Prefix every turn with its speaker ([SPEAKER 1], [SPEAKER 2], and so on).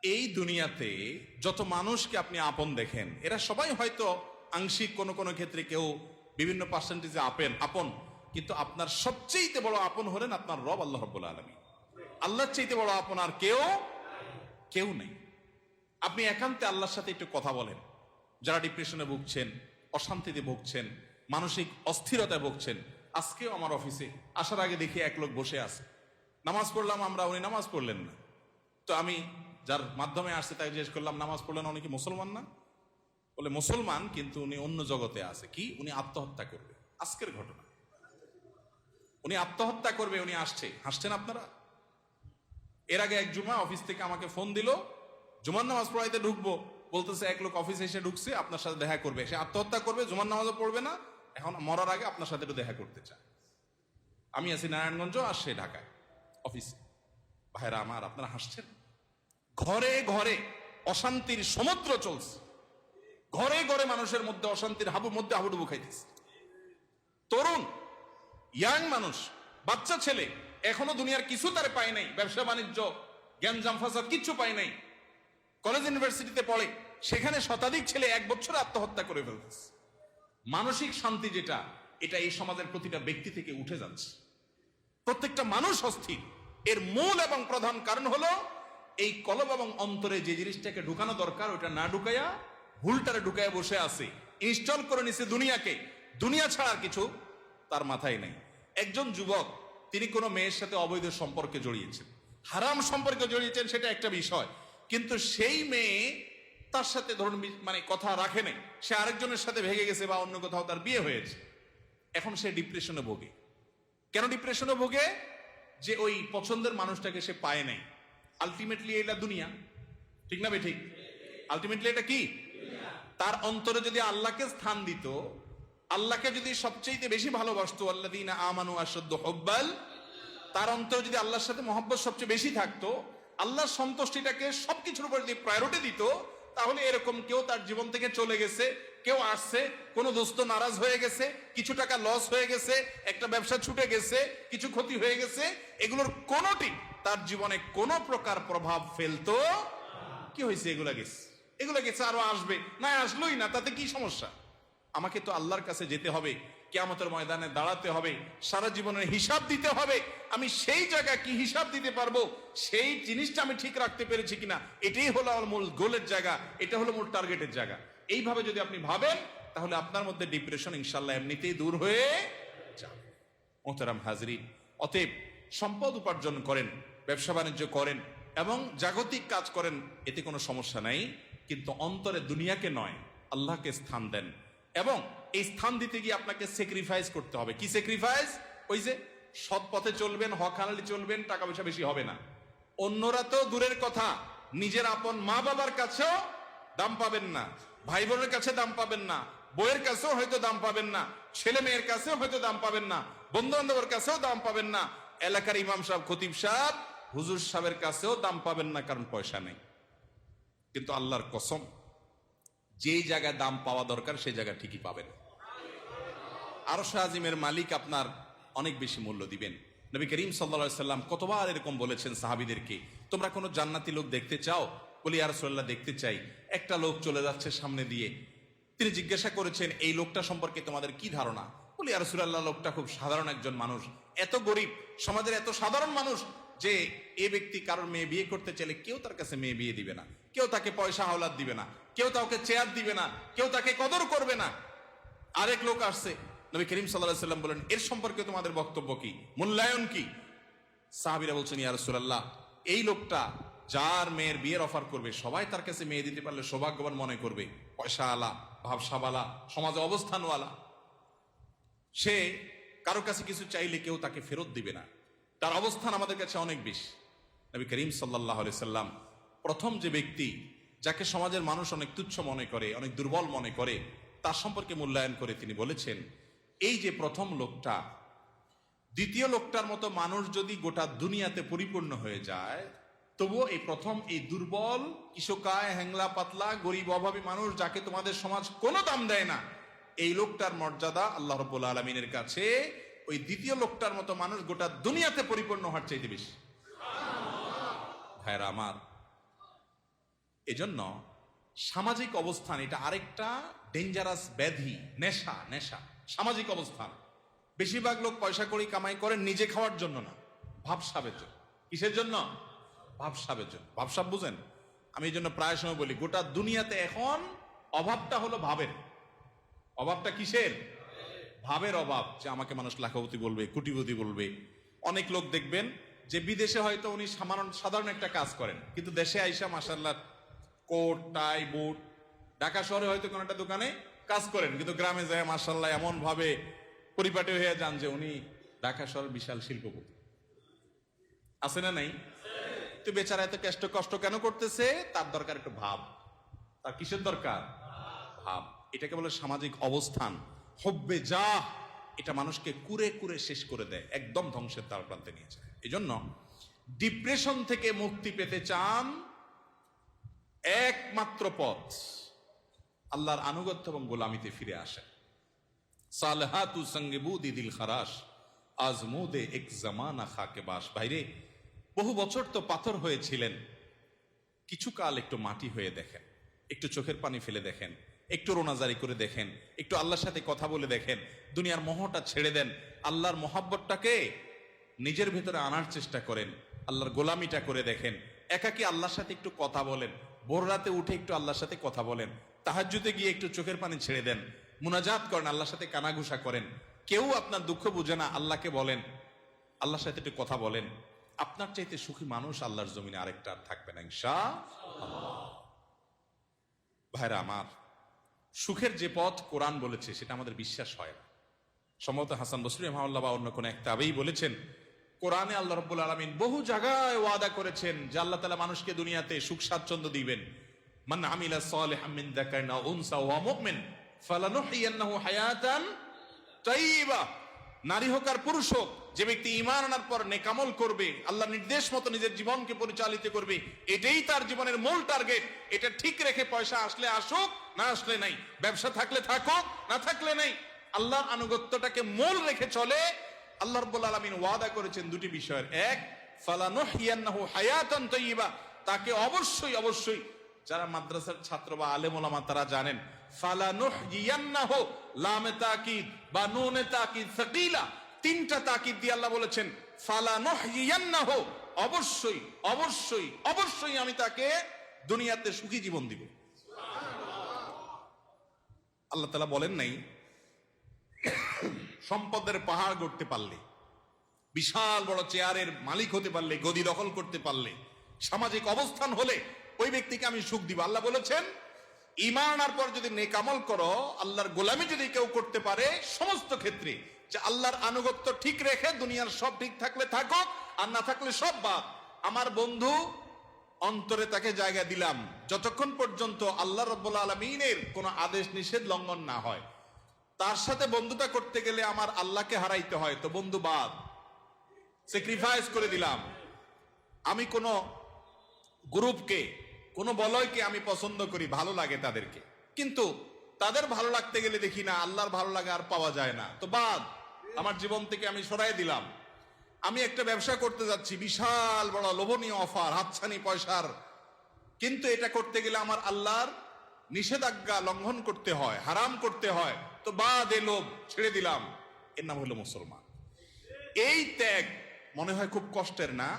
[SPEAKER 1] এই দুনিয়াতে যত মানুষকে আপনি আপন দেখেন, এরা সবাই হয়তো আংশিক কোনো কোনো ক্ষেত্রে কেউ বিভিন্ন পার্সেন্টেজে আপন, কিন্তু আপনার সবচেয়ে বড় আপন হলেন আপনার রব আল্লাহ রাব্বুল আলামিন। আল্লাহর চাইতে বড় আপন আর কেউ নেই। আপনি একান্তে আল্লাহর সাথে একটু কথা বলেন। যারা ডিপ্রেশনে ভুগছেন, অশান্তিতে ভুগছেন, মানসিক অস্থিরতায় ভুগছেন, আজকেও আমার অফিসে আসার আগে দেখি এক লোক বসে আছে। নামাজ পড়লাম আমরা, উনি নামাজ পড়লেন না। তো আমি যার মাধ্যমে আসছে তাই জিজ্ঞেস করলাম, নামাজ পড়লেন, উনি কি মুসলমান না? বলে মুসলমান, কিন্তু উনি অন্য জগতে আছে। কি? উনি আত্মহত্যা করবে। আজকের ঘটনা, উনি আত্মহত্যা করবে, উনি আসছে। হাসছেন আপনারা? এর আগে এক জুমা অফিস থেকে আমাকে ফোন দিল, জুমার নামাজ পড়াইতে ঢুকবো, বলতেছে এক লোক অফিসে এসে ঢুকছে, আপনার সাথে দেখা করবে, সে আত্মহত্যা করবে, জুমার নামাজও পড়বে না, এখন মরার আগে আপনার সাথে একটু দেখা করতে চায়। আমি আছি নারায়ণগঞ্জ, আর সে ঢাকায় অফিসে। ভাইরা আমার, আপনারা হাসছেন? ঘরে ঘরে অশান্তির সমুদ্র চলছে, ঘরে ঘরে মানুষের মধ্যে অশান্তির হাবুডুবু খাইতেছে। তরুণ ইয়াং মানুষ, বাচ্চা ছেলে এখনো দুনিয়ার কিছু তারে পায় নাই, ব্যবসা বাণিজ্য জ্ঞানজাম ফাসাদ কিচ্ছু পায় নাই, কলেজ ইউনিভার্সিটিতে পড়ে, সেখানে শতাধিক ছেলে এক বছরে আত্মহত্যা করে ফেলতেছে। মানসিক শান্তি যেটা, এটা এই সমাজের প্রতিটা ব্যক্তি থেকে উঠে যাচ্ছে। প্রত্যেকটা মানুষ অস্থির। এর মূল এবং প্রধান কারণ হলো এই কলব এবং অন্তরে যে জিনিসটাকে ঢুকানো দরকার ওটা না ঢুকাইয়া ভুলটারে ঢুকাইয়া বসে আছে, ইনস্টল করে নিছে দুনিয়াকে। দুনিয়া ছাড়া আর কিছু তার মাথায় নেই। একজন যুবক, তিনি কোনো মেয়ের সাথে অবৈধ সম্পর্কে জড়িয়েছেন, হারাম সম্পর্কে জড়িয়েছেন, সেটা একটা বিষয়, কিন্তু সেই মেয়ে তার সাথে ধরুন মানে কথা রাখে নাই, সে আরেকজনের সাথে ভেগে গেছে বা অন্য কোথাও তার বিয়ে হয়েছে। এখন সে ডিপ্রেশনে ভোগে। কেন ডিপ্রেশনে ভোগে? যে ওই পছন্দের মানুষটাকে সে পায় নাই। আলটিমেটলি এটা দুনিয়া, ঠিক না? ঠিক। আলটিমেটলি এটা কি? তার অন্তরে যদি আল্লাহকে স্থান দিত, আল্লাহকে যদি সবচেয়ে বেশি ভালোবাসতো, আল্লাযীনা আমানু আশাদ্দু হুব্বাল, তার অন্তরে যদি আল্লাহর সাথে মহব্বত সবচেয়ে বেশি থাকতো, আল্লাহর সন্তুষ্টিটাকে সবকিছুর উপর যদি প্রায়োরিটি দিত, তাহলে এরকম কেউ তার জীবন থেকে চলে গেছে, কেউ আসছে, কোনো দোস্ত নারাজ হয়ে গেছে, কিছু টাকা লস হয়ে গেছে, একটা ব্যবসা ছুটে গেছে, কিছু ক্ষতি হয়ে গেছে, এগুলোর কোনোটি তার জীবনে কোনো প্রকার প্রভাব ফেলতো? কি হয়েছে? এগুলা গেছে, আরো আসবে, না আসলোই না, তাতে কি সমস্যা? আমাকে তো আল্লাহর কাছে যেতে হবে, কিয়ামতের ময়দানে দাঁড়াতে হবে, সারা জীবনের হিসাব দিতে হবে। আমি সেই জায়গায় কি হিসাব দিতে পারবো, সেই জিনিসটা আমি ঠিক রাখতে পেরেছি কিনা, এটাই হলো আমার মূল গোলের জায়গা, এটা হলো মূল টার্গেটের জায়গা। এইভাবে যদি আপনি ভাবেন, তাহলে আপনার মধ্যে ডিপ্রেশন ইনশাল্লাহ এমনিতেই দূর হয়ে যাবে। মোহতারাম হাজরিন, অতএব সম্পদ উপার্জন করেন, ব্যবসা বাণিজ্য করেন এবং জাগতিক কাজ করেন, এতে কোনো সমস্যা নাই, কিন্তু অন্তরে দুনিয়াকে নয়, আল্লাহকে স্থান দেন। এবং এই স্থান দিতে গিয়ে আপনাকে স্যাক্রিফাইস করতে হবে। কি স্যাক্রিফাইস? ওই যে সৎ পথে চলবেন, হক হালালি চলবেন, টাকা পয়সা বেশি হবে না। অন্যরা তো দূরের কথা, নিজের আপন মা বাবার কাছেও দাম পাবেন না, ভাই বোনের কাছে দাম পাবেন না, বইয়ের কাছেও হয়তো দাম পাবেন না, ছেলে মেয়ের কাছেও হয়তো দাম পাবেন না, বন্ধু বান্ধবের কাছেও দাম পাবেন না, এলাকার ইমাম সাহেব, খতিব সাহেব, হুজুর সাহেবের কাছেও দাম পাবেন না, কারণ পয়সা নেই। কিন্তু আল্লাহর কসম, যেই জায়গায় দাম পাওয়া দরকার সেই জায়গা ঠিকই পাবেন। আরশ আজিমের মালিক আপনার অনেক বেশি মূল্য দিবেন। নবী করিম সাল্লাল্লাহু আলাইহি সাল্লাম কতবার এরকম বলেছেন সাহাবীদেরকে, তোমরা কোনো জান্নাতি লোক দেখতে চাও? বলি ইয়া রাসূলুল্লাহ, দেখতে চাই। একটা লোক চলে যাচ্ছে সামনে দিয়ে, তিনি জিজ্ঞাসা করেছেন, এই লোকটা সম্পর্কে তোমাদের কি ধারণা? বলি ইয়া রাসূলুল্লাহ, লোকটা খুব সাধারণ একজন মানুষ, এত গরিব, সমাজের এত সাধারণ মানুষ যে এ ব্যক্তি কারোর মেয়ে বিয়ে করতে চাইলে কেউ তার কাছে মেয়ে বিয়ে দিবে না, কেউ তাকে পয়সা হাওলাত দিবে না, কেউ তাকে চেয়ার দিবে না, কেউ তাকে কদর করবে না। আরেক লোক আসছে, নবী করিম সাল্লাল্লাহু আলাইহি সাল্লাম বলেন, এর সম্পর্কে তোমাদের বক্তব্য কি, মূল্যায়ন কি? সাহাবীরা বলছেন, ইয়া রাসূলুল্লাহ, এই লোকটা যার মেয়ের বিয়ের অফার করবে, সবাই তার কাছে মেয়ে দিতে পারলে সৌভাগ্যবান মনে করবে, পয়সা আলা, ভাবসাবালা, সমাজে অবস্থানওয়ালা, সে কারো কাছে কিছু চাইলে কেউ তাকে ফেরত দিবে না, তার অবস্থান আমাদের কাছে অনেক বেশি। নবী করিম সাল্লাল্লাহু আলাইহি সাল্লাম প্রথম যে ব্যক্তি যাকে সমাজের মানুষ অনেক তুচ্ছ মনে করে, অনেক দুর্বল মনে করে, তার সম্পর্কে মূল্যায়ন করে তিনি বলেছেন, এই যে প্রথম লোকটা, দ্বিতীয় লোকটার মতো মানুষ যদি গোটা দুনিয়াতে পরিপূর্ণ হয়ে যায়, তবুও এই প্রথম, এই দুর্বল, কিশোকায়, হ্যাংলা পাতলা, গরিব, অভাবী মানুষ, যাকে তোমাদের সমাজ কোনো দাম দেয় না, এই লোকটার মর্যাদা আল্লাহ রাব্বুল আলামিনের কাছে ওই দ্বিতীয় লোকটার মতো মানুষ গোটা দুনিয়াতে পরিপূর্ণ হওয়ার চাইতে বেশি। ভাইরা আমার, এজন্য সামাজিক অবস্থান এটা আরেকটা ডেঞ্জারাস ব্যাধি, নেশা। নেশা সামাজিক অবস্থান। বেশিরভাগ লোক পয়সা করি কামাই করেন নিজে খাওয়ার জন্য না, ভাবসাবের জন্য। কিসের জন্য? ভাবসাবের জন্য। ভাবসাব বুঝেন? আমি এই জন্য প্রায় সময় বলি, গোটা দুনিয়াতে এখন অভাবটা হলো ভাবের। অভাবটা কিসের? ভাবের অভাব। যে আমাকে মানুষ লাখপতি বলবে, কোটিপতি বলবে। অনেক লোক দেখবেন যে বিদেশে হয়তো উনি সাধারণ একটা কাজ করেন, কিন্তু দেশে আইসা মাশাআল্লাহ কোট টাই বুট, ঢাকা শহরে হয়তো কোনো একটা দোকানে কাজ করেন, কিন্তু গ্রামে যায় মাশাআল্লাহ এমন ভাবে পরিপাটি হয়ে যান যে উনি ঢাকা শহরের বিশাল শিল্পপতি। আছে না নাই? তো বেচারা এত কষ্ট কেন করতেছে? তার দরকার একটু ভাব। তার কিসের দরকার? ভাব। এটাকে বলে সামাজিক অবস্থান। হব্বে যা, এটা মানুষকে কুরে কুরে শেষ করে দেয়, একদম ধ্বংসের দ্বার প্রান্তে নিয়ে যায়। এই জন্য ডিপ্রেশন থেকে মুক্তি পেতে চান, একমাত্র পথ আল্লাহর আনুগত্য এবং গোলামিতে ফিরে আসেন। সালহাতু সঙ্গে বুদি দিল খারাস, আজমুদে এক জামানা খাকে বাস। ভাইরে, বহু বছর তো পাথর হয়েছিলেন, কিছু কাল একটু মাটি হয়ে দেখেন, একটু চোখের পানি ফেলে দেখেন, একটু রোনাজারি করে দেখেন, একটু আল্লাহর সাথে কথা বলে দেখেন, দুনিয়ার মোহটা ছেড়ে দেন, আল্লাহর মোহাব্বতটাকে নিজের ভেতরে আনার চেষ্টা করেন, আল্লাহর গোলামিটা করে দেখেন। একাকি আল্লাহর সাথে একটু কথা বলেন, ভোর রাতে উঠে একটু আল্লাহর সাথে কথা বলেন, তাহাজ্জুদে গিয়ে একটু চোখের পানি ছেড়ে দেন, মুনাজাত করেন, আল্লাহর সাথে কানাঘুষা করেন। কেউ আপনার দুঃখ বুঝে না, আল্লাহকে বলেন, আল্লাহর সাথে একটু কথা বলেন। আপনার চাইতে সুখী মানুষ আল্লাহর জমিনে আরেকটা আর থাকবে না ইনশাআল্লাহ। ভাইরা আমার, সুখের যে পথ কোরআন বলেছে সেটা আমাদের বিশ্বাস হয় না। সম্ভবত হাসান বসরি রাহিমাহুল্লাহ বা অন্য কোন এক তাবেঈ বলেছেন, কোরআনে আল্লাহ রাব্বুল আলামিন বহু জায়গায় ওয়াদা করেছেন যে আল্লাহ তাআলা মানুষকে দুনিয়াতে সুখ স্বাচ্ছন্দ্য দিবেন। মান আমিলা সালিহাম মিন যাকারিন আও উনসা ওয়া মুমিন ফালানুহইয়ান্নাহু হায়াতান তাইয়্যিবা। নারী হোক আর পুরুষ হোক, যে ব্যক্তি ঈমান আনার পর নেক আমল করবে, আল্লাহর নির্দেশ মতো নিজের জীবনকে পরিচালিত করবে, এটাই তার জীবনের মূল টার্গেট। এটা ঠিক রেখে পয়সা আসলে আসুক, না আসলে নাই, ব্যবসা থাকলে থাকুক, না থাকলে নাই, আল্লাহর আনুগত্যটাকে মূল রেখে চলে। আল্লাহ রাব্বুল আলামিন ওয়াদা করেছেন দুটি বিষয়ের। এক, ফালানুহইয়ান্নাহু হায়াতান তাইয়্যিবা, তাকে অবশ্যই অবশ্যই, যারা মাদ্রাসার ছাত্র বা আলেম ওলামা তারা জানেন, ফালানুহইয়ান্নাহু লামে তাকিদ বা নুনে তাকিদ সাকিলা, তিনটা তাকিদ দিয়ে আল্লাহ বলেছেন ফালানুহইয়ান্নাহু, অবশ্যই অবশ্যই অবশ্যই আমি তাকে দুনিয়াতে সুখী জীবন দিব। আল্লাহ তাআলা বলেন নাই সম্পদের পাহাড় গড়তে পারলে, বিশাল বড় চেয়ারের মালিক হতে পারলে, গদি দখল করতে পারলে, সামাজিক অবস্থান হলে ওই ব্যক্তিকে আমি সুখ দিব। আল্লাহ বলেছেন ঈমান আনার পর যদি নেক আমল করো, আল্লাহর গোলামি যদি কেউ করতে পারে, সমস্ত ক্ষেত্রে যে আল্লাহর আনুগত্য ঠিক রেখে দুনিয়ার সব ঠিক থাকলে থাকুক, আর না থাকলে সব বাদ, আমার বন্ধু অন্তরে তাকে জায়গা দিলাম যতক্ষণ পর্যন্ত আল্লাহ রাব্বুল আলামিনের কোনো আদেশ নিষেধ লঙ্ঘন না হয়। তার সাথে বন্ধুতা করতে গেলে আমার আল্লাহকে হারাইতে হয়, তো বন্ধু বাদ, স্যাক্রিফাইস করে দিলাম। আমি কোনো গ্রুপকে, কোনো বলয়কে আমি পছন্দ করি, ভালো লাগে তাদেরকে, কিন্তু তাদের ভালো লাগতে গেলে দেখি না আল্লাহর ভালো লাগা আর পাওয়া যায় না, তো বাদ, আমার জীবন থেকে আমি সরাই দিলাম। আমি একটা ব্যবসা করতে যাচ্ছি, বিশাল বড় লোভনীয় অফার, হাতছানি পয়সার, কিন্তু এটা করতে গেলে আমার আল্লাহর নিষেধাজ্ঞা লঙ্ঘন করতে হয়, হারাম করতে হয়, তো বাদ, এ লোভ ছেড়ে দিলাম। এর নাম হলো মুসলমান। এই ত্যাগ মনে হয় খুব কষ্টের না?